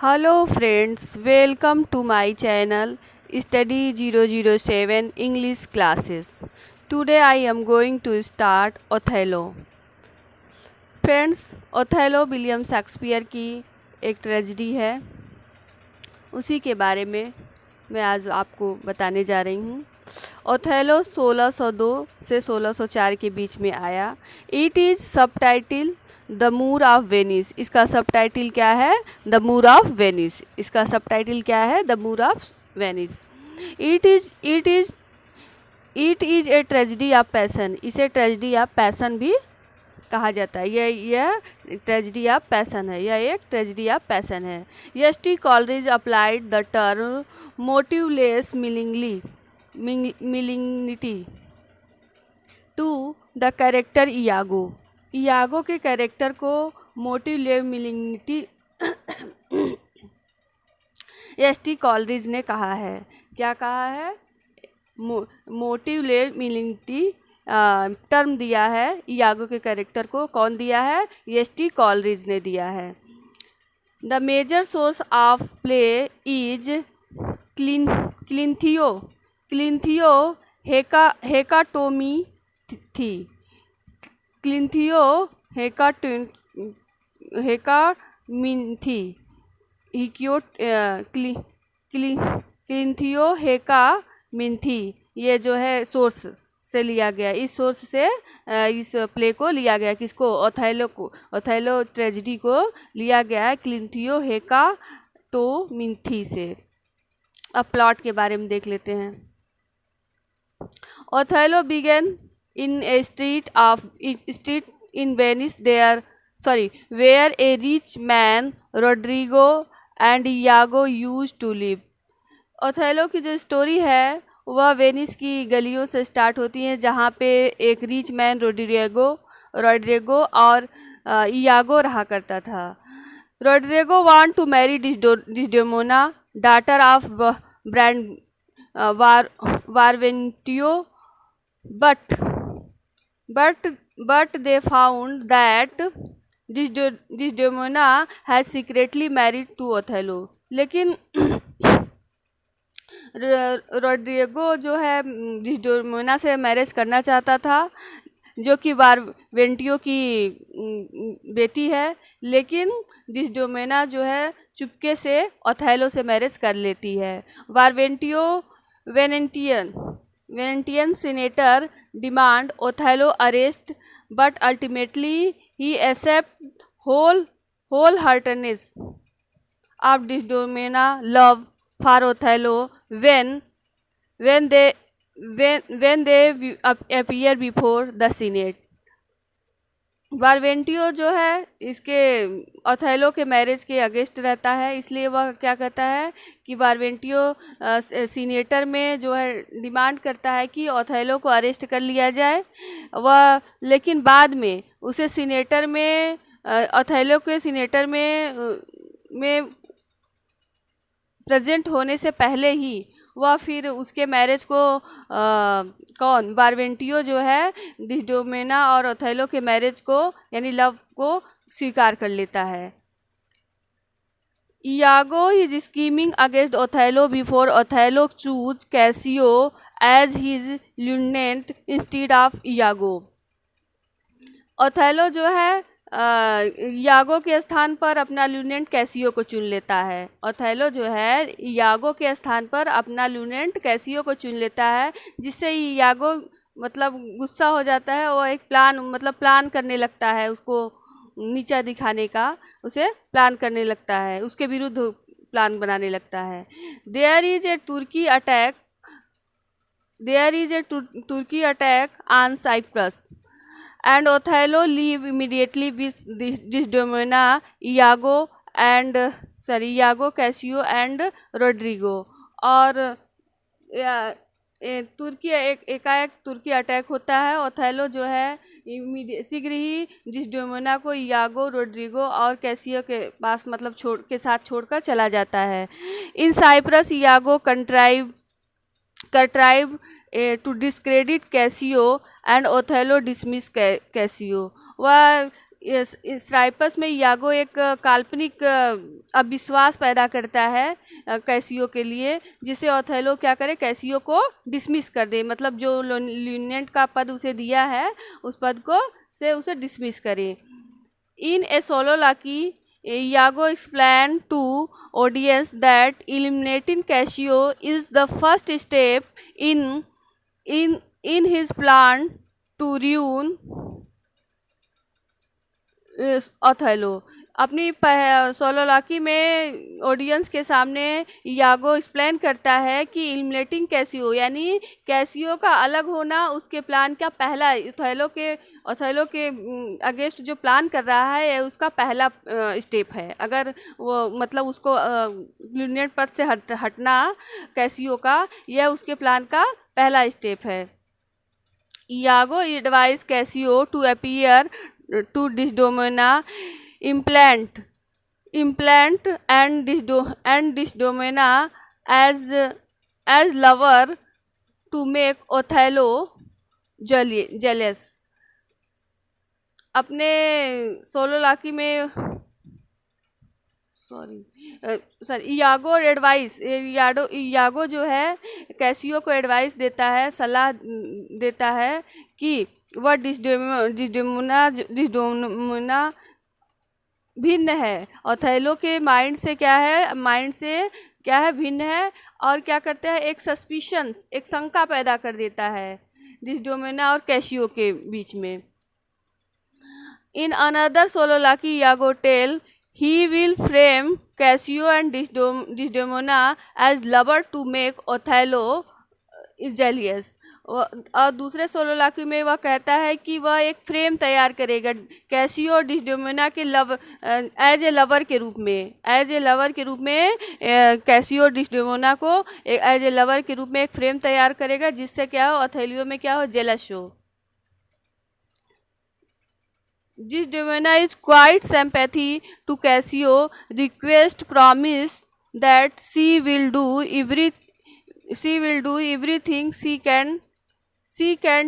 Hello friends, welcome to my channel Study 007 English classes. Today I am going to start Othello. Friends, Othello William Shakespeare की एक tragedy है। उसी के बारे में मैं आज आपको बताने जा रही हूँ। ओथेलो 1602 से 1604 के बीच में आया। It is subtitle the Moor of Venice. इसका सबटाइटिल क्या है? The Moor of Venice. इसका सबटाइटिल क्या है? The Moor of Venice. It is a tragedy of passion. इसे ट्रेजेडी ऑफ पैसन भी कहा जाता है। यह ट्रेजेडी ऑफ पैसन है। यह एक ट्रेजेडी ऑफ पैसन है। S T. Coleridge applied the term motiveless malignity to the character Iago. Iago के कैरेक्टर को मोटिवलेस मिलिंगनिटी एस.टी. कॉलरिज ने कहा है। क्या कहा है? मोटिवलेस मिलिंगनिटी टर्म दिया है इयागो के कैरेक्टर को। कौन दिया है? एस.टी. कॉलरिज ने दिया है। The major source of play is Cinthio Hecatommithi थी। क्लिंथियो हेकामिंथी क्लिंथियो हेकामिंथी ये जो है सोर्स से लिया गया। इस सोर्स से इस प्ले को लिया गया। किसको? ओथेलो को। ओथेलो ट्रेजेडी को लिया गया है क्लिंथियो हेकाटोमिंथी से। अब प्लॉट के बारे में देख लेते हैं। Othello begin in a street in Venice where a rich man Rodrigo and Iago used to live. Othello की जो स्टोरी है वह वेनिस की गलियों से स्टार्ट होती है, जहाँ पे एक रिच मैन रोड्रिगो और इयागो रहा करता था। Roderigo want to marry Desdemona, daughter of Brabantio, but they found that Desdemona has secretly married to Othello. लेकिन रोड्रिगो जो है डिस्डेमोना से मैरिज करना चाहता था, जो कि वारवेंटियो की बेटी है। लेकिन डिस्डेमोना जो है चुपके से ओथेलो से मैरिज कर लेती है। Brabantio Venetian senator demand Othello arrest, but ultimately he accept wholeheartedness of Desdemona love for Othello when they appear before the Senate। वारवेंटियो जो है इसके ओथेलो के मैरिज के अगेंस्ट रहता है, इसलिए वह क्या कहता है कि वारवेंटियो सीनेटर में जो है डिमांड करता है कि ओथेलो को अरेस्ट कर लिया जाए। वह लेकिन बाद में उसे सीनेटर में ओथेलो के सीनेटर में प्रेजेंट होने से पहले ही वह फिर उसके मैरिज को वारवेंटियो जो है डिस्डेमोना और ओथेलो के मैरिज को यानी लव को स्वीकार कर लेता है। Iago is scheming against Othello before Othello choose Cassio as his lieutenant instead of Iago. Othello जो है इयागो के स्थान पर अपना लिeutenant कैसियो को चुन लेता है। ओथेलो जो है इयागो के स्थान पर अपना लिeutenant कैसियो को चुन लेता है, जिससे इयागो मतलब गुस्सा हो जाता है। वो एक प्लान करने लगता है, उसको नीचा दिखाने का उसे प्लान करने लगता है, उसके विरुद्ध प्लान बनाने लगता है। देयर इज ए तुर्की attack on Cyprus and Othello leave immediately with Desdemona, Iago, Cassio and Rodrigo। और एकाएक तुर्की अटैक होता है। ओथेलो जो है शीघ्र ही डिस्डेमोना को इयागो, रोड्रिगो और कैसियो के पास के साथ छोड़कर चला जाता है। In Cyprus Iago contrive to discredit Cassio and Othello dismiss Cassio. वह स्ट्राइपस में यागो एक काल्पनिक अविश्वास पैदा करता है कैसियो के लिए, जिसे ओथेलो क्या करे, कैसियो को डिसमिस कर दे, मतलब जो ल्यूटेनेंट का पद उसे दिया है उस पद को से उसे डिसमिस करे। इन ए सोलोलाकी, Iago explained to audience that eliminating Cassio is the first step in his plan to ruin Othello. अपनी सोलोलाकी में ऑडियंस के सामने यागो एक्सप्लेन करता है कि इलिमिनेटिंग कैसियो यानी कैसियो का अलग होना उसके प्लान का पहला, ओथेलो के अगेंस्ट जो प्लान कर रहा है उसका पहला स्टेप है। अगर वो मतलब उसको ल्यूटेनेंट पद से हटना कैसियो का, यह उसके प्लान का पहला स्टेप है। Iago advise Cassio to appear to Desdemona, implant and Desdemona as lover to make Othello jealous। अपने सोलोलाकी में यागो जो है कैसियो को एडवाइस देता है, सलाह देता है कि वह डिस्डेमोना भिन्न है, ओथेलो के माइंड से क्या है भिन्न है, और क्या करते हैं एक सस्पिशन, एक शंका पैदा कर देता है डिस्डेमोना और कैसियो के बीच में। In another soliloquy Iago tell he will frame Cassio and Desdemona as lover to make Othello jealous। और दूसरे सोलोलाकी में वह कहता है कि वह एक फ्रेम तैयार करेगा कैसियो और डिस्डेमोना के एज ए लवर के रूप में कैसियो और डिस्डेमोना को एज ए लवर के रूप में एक फ्रेम तैयार करेगा, जिससे क्या हो ओथेलो में क्या हो, जेलस हो। Desdemona is quite sympathy to Cassio, request promise that she will do everything she can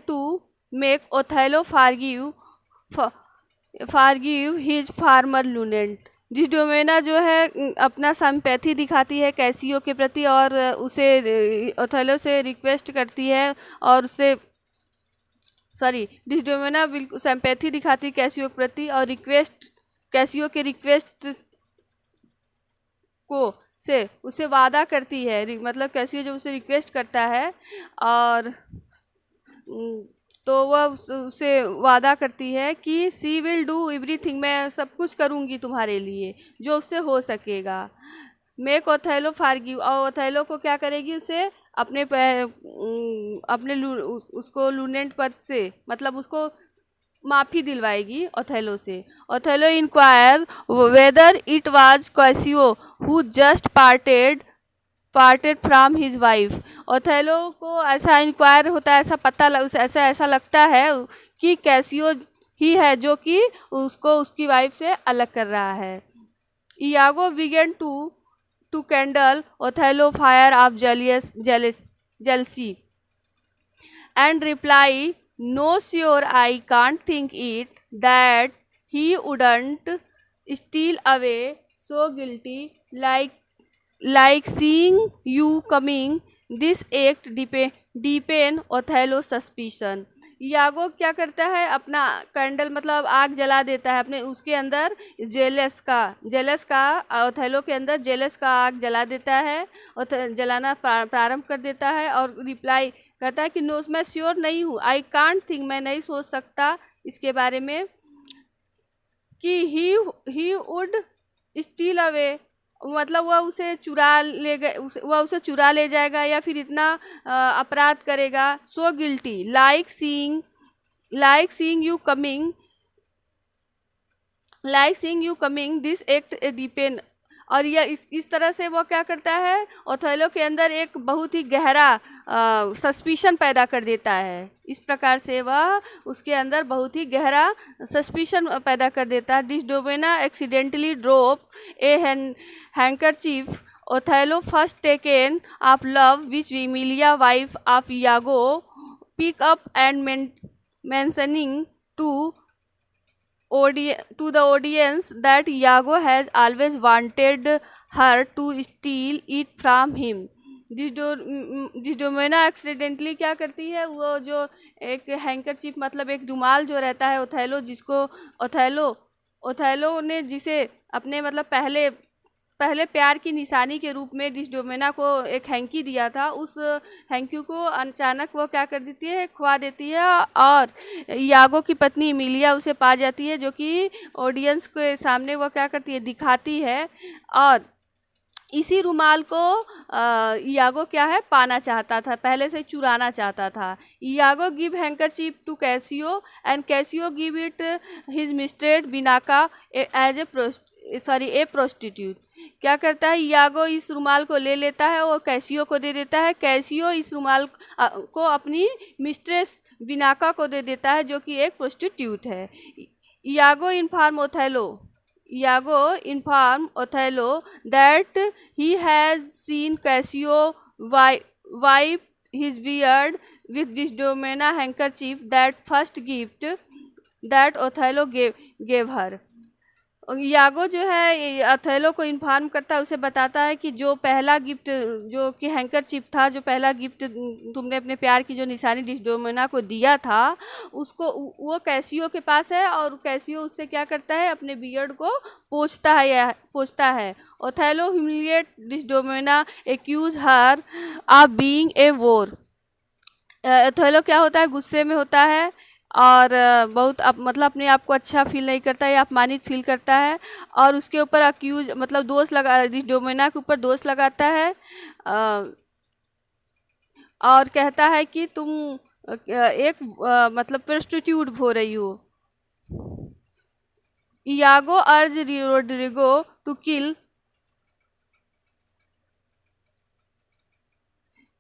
to make Othello forgive his former lieutenant। डिस्डेमोना जो है अपना सिंपैथी दिखाती है कैसियो के प्रति और उसे ओथेलो से रिक्वेस्ट करती है और उसे डिस्डेमोना बिल्कुल सिंपैथी दिखाती कैसियो के प्रति और कैसियो के रिक्वेस्ट को से उसे वादा करती है, मतलब कैसियो जब उसे रिक्वेस्ट करता है और तो वह उसे वादा करती है कि सी विल डू एवरीथिंग, मैं सब कुछ करूँगी तुम्हारे लिए जो उससे हो सकेगा। मेक ओथेलो फॉरगिव, और ओथेलो को क्या करेगी, उसे उसको लूटेनेंट पद से मतलब उसको माफ़ी दिलवाएगी ओथेलो से। Othello inquire whether it was Cassio who just parted from his wife. Othello को ऐसा इंक्वायर होता है, ऐसा लगता है कि कैसियो ही है जो कि उसको उसकी वाइफ से अलग कर रहा है। Iago began to kindle Othello fire of jealousy and reply, no sure I can't think it, that he wouldn't steal away so guilty like seeing you coming, this act deepen Othello's suspicion। यागो क्या करता है, अपना candle मतलब आग जला देता है अपने उसके अंदर जेलस का ओथेलो के अंदर जेलस का आग जला देता है और जलाना प्रारंभ कर देता है और रिप्लाई कहता है कि नो, मैं श्योर नहीं हूँ, आई कांट थिंक, मैं नहीं सोच सकता इसके बारे में कि ही वुड स्टील अवे, मतलब वह उसे चुरा ले जाएगा या फिर इतना अपराध करेगा। So guilty like seeing you coming this act depend, और यह इस तरह से वो क्या करता है, ओथेलो के अंदर एक बहुत ही गहरा सस्पिशन पैदा कर देता है। इस प्रकार से वह उसके अंदर बहुत ही गहरा सस्पिशन पैदा कर देता है। Desdemona accidentally drop a handkerchief Othello first token of love which Emilia wife of Iago pick up and mentioning to to the audience that Iago has always wanted her to steal it from him. Desdemona accidentally क्या करती है, वो जो एक handkerchief मतलब एक रुमाल जो रहता है ओथेलो, जिसको ओथेलो ने जिसे अपने मतलब पहले प्यार की निशानी के रूप में डिस्डोमेना को एक हैंकी दिया था, उस हैंकी को अचानक वो क्या कर देती है, खवा देती है, और यागो की पत्नी इमिलिया उसे पा जाती है, जो कि ऑडियंस के सामने वो क्या करती है, दिखाती है, और इसी रुमाल को यागो क्या है, पाना चाहता था, पहले से चुराना चाहता था। Iago give handkerchief to Cassio and Cassio give it his mistress Bianca as a prostitute. क्या करता है, यागो इस रुमाल को ले लेता है और कैसियो को दे देता है। कैसियो इस रुमाल को अपनी मिस्ट्रेस बिनाका को दे देता है, जो कि एक प्रोस्टिट्यूट है। यागो inform Othello that he has seen Cassio wipe his beard with Desdemona handkerchief, that first gift that Othello gave her. यागो जो है अथेलो को इन्फॉर्म करता है, उसे बताता है कि जो पहला गिफ्ट जो कि हैंकरचीफ था, जो पहला गिफ्ट तुमने अपने प्यार की जो निशानी डिस्डोमेना को दिया था, उसको वो कैसियो के पास है, और कैसियो उससे क्या करता है, अपने बियर्ड को पोंछता है। Othello humiliate Desdemona, accuse her of being a whore. Othello क्या होता है, गुस्से में होता है, और बहुत मतलब अपने आप को अच्छा फील नहीं करता है, अपमानित फील करता है, और उसके ऊपर अक्यूज मतलब दोष लगा, डिस्डोमेना के ऊपर दोष लगाता है, और कहता है कि तुम एक मतलब प्रोस्टिट्यूट हो रही हो। Iago urge Rodrigo to kill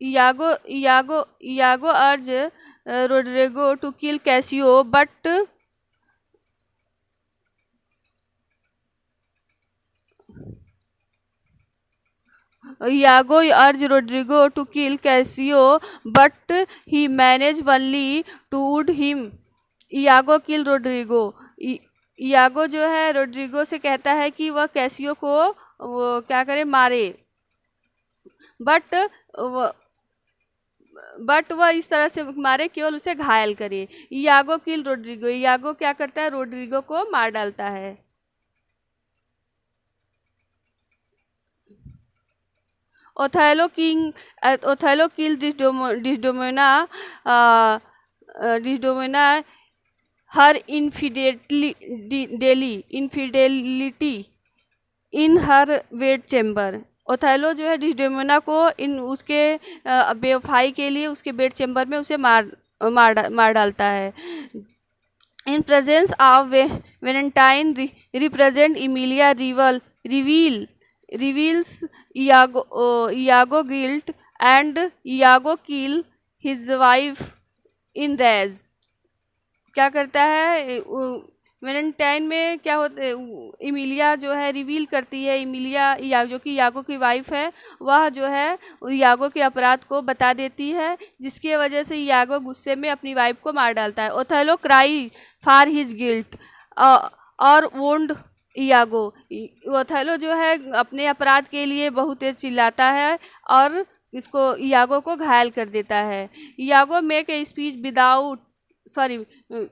Iago urged Rodrigo to kill Cassio, but he managed only to wound him. Iago killed Rodrigo. यागो जो है रोड्रिगो से कहता है कि वह कैसियो को वो क्या करे, मारे, बट वह इस तरह से मारे केवल उसे घायल करे। यागो किल रोड्रिगो, यागो क्या करता है, रोड्रिगो को मार डालता है। ओथेलो किल डिस्डोमेना हर इनफिडेलिटी इन हर बेड चेम्बर। ओथेलो जो है डिस्डेमोना को उसके बेवफाई के लिए उसके बेड चेम्बर में उसे मार डालता है। In presence of Valentine represent Emilia reveals Iago guilt and Iago kill his wife in rage. क्या करता है, वेलेंटाइन में क्या होता है, इमिलिया जो है रिवील करती है, इमिलिया जो कि यागो की वाइफ है, वह जो है यागो के अपराध को बता देती है, जिसकी वजह से यागो गुस्से में अपनी वाइफ को मार डालता है। Othello cry for his guilt और वोंड यागो। ओथेलो जो है अपने अपराध के लिए बहुत तेज चिल्लाता है और इसको यागो को घायल कर देता है। Iago make a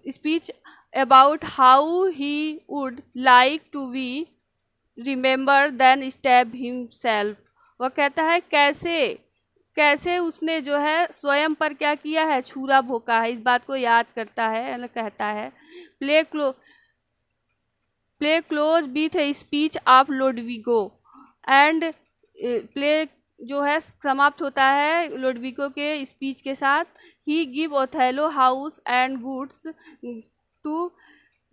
speech about how he would like to be remembered then stab himself। वह कहता है कैसे उसने जो है स्वयं पर क्या किया है, छुरा भोंका है, इस बात को याद करता है, कहता है। Play close with a speech of Lodovico and play जो है समाप्त होता है लोडविगो के स्पीच के साथ। He give Othello house and goods to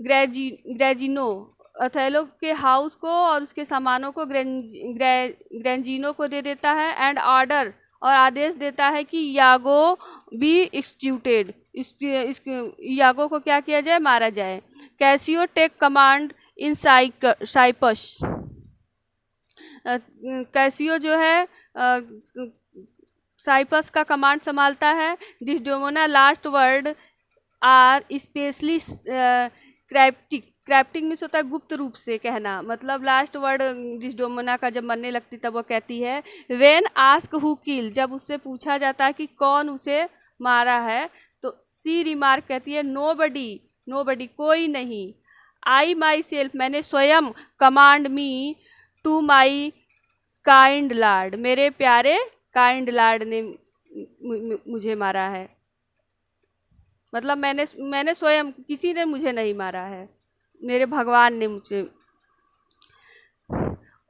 Graziano. Othello के हाउस को और उसके सामानों को ग्रेजिनो को दे देता है, एंड ऑर्डर और आदेश देता है कि यागो बी एक्सक्यूटेड, यागो को क्या किया जाए, मारा जाए। Cassio take command in Cyprus. Cassio जो है साइपस का कमांड संभालता है। Desdemona last word are specially cryptic. Crafting means होता है गुप्त रूप से कहना, मतलब लास्ट वर्ड डिस्डोमोना का जब मरने लगती तब वो कहती है व्हेन आस्क हु किल, जब उससे पूछा जाता है कि कौन उसे मारा है, तो सी रिमार्क कहती है नोबडी, नोबडी कोई नहीं। आई माई सेल्फ, मैंने स्वयं, command me to my kind lord, मेरे प्यारे काइंड लॉर्ड ने मुझे मारा है, मतलब मैंने स्वयं, किसी ने मुझे नहीं मारा है, मेरे भगवान ने मुझे।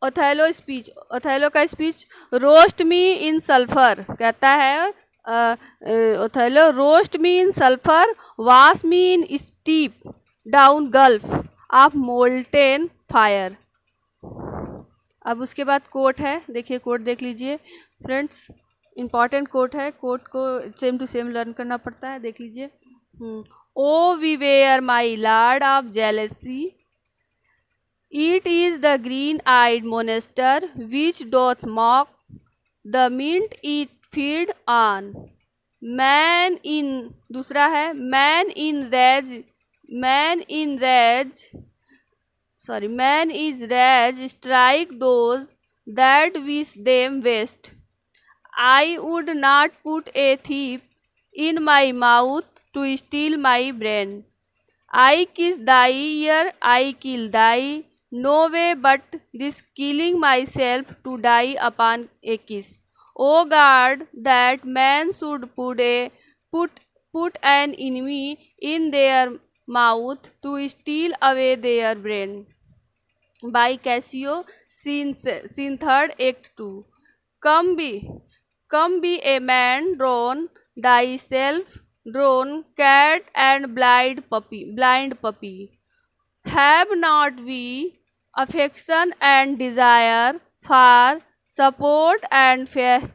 ओथेलो स्पीच, ओथेलो का speech, roast me in sulphur, कहता है Othello roast me in sulphur, wash me in steep down gulf of molten fire. अब उसके बाद कोट है, देखिए कोट देख लीजिए फ्रेंड्स, इम्पॉर्टेंट कोट है, कोट को सेम टू सेम लर्न करना पड़ता है, देख लीजिए। O beware my lord of jealousy, it is the green eyed monster which doth mock the mint it feed on, man in, दूसरा है man in rage, man in rage, sorry, man is rage, strike those that wish them best. I would not put a thief in my mouth to steal my brain. I kiss thy ear, I kill thy, no way but this killing myself to die upon a kiss. O God, that man should put an enemy in their mouth to steal away their brain. By Cassio, scene third, act 2. Come be a man, drawn thyself, drawn cat and blind puppy. Have not we affection and desire for support and frailty,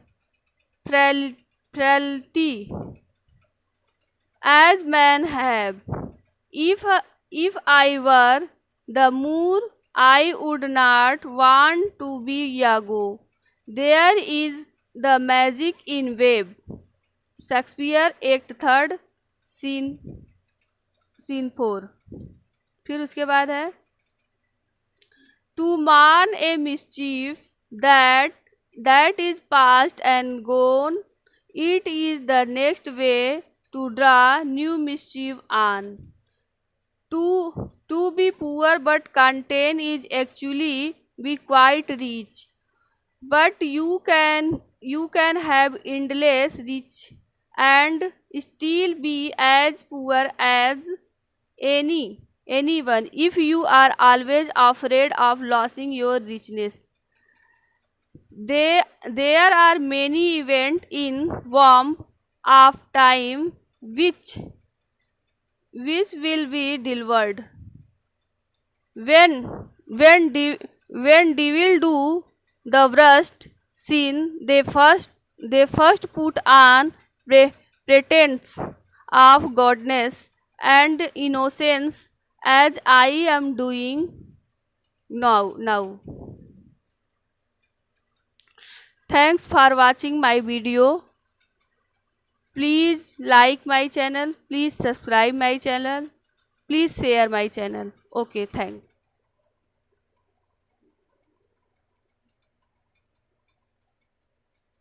as men have? If I were the Moor, I would not want to be Iago. There is the magic in web. Shakespeare act third, scene 4। फिर उसके बाद है to मान a mischief that is past and gone, it is the next way to draw new mischief on. To be poor but content is actually be quite rich, but you can have endless rich and still be as poor as anyone if you are always afraid of losing your richness. There are many events in warm of time which will be delivered. When devil do the worst sin, they first put on pretense of godness and innocence, as I am doing now. Thanks for watching my video. Please like my channel, please subscribe my channel, please share my channel. Okay, thanks.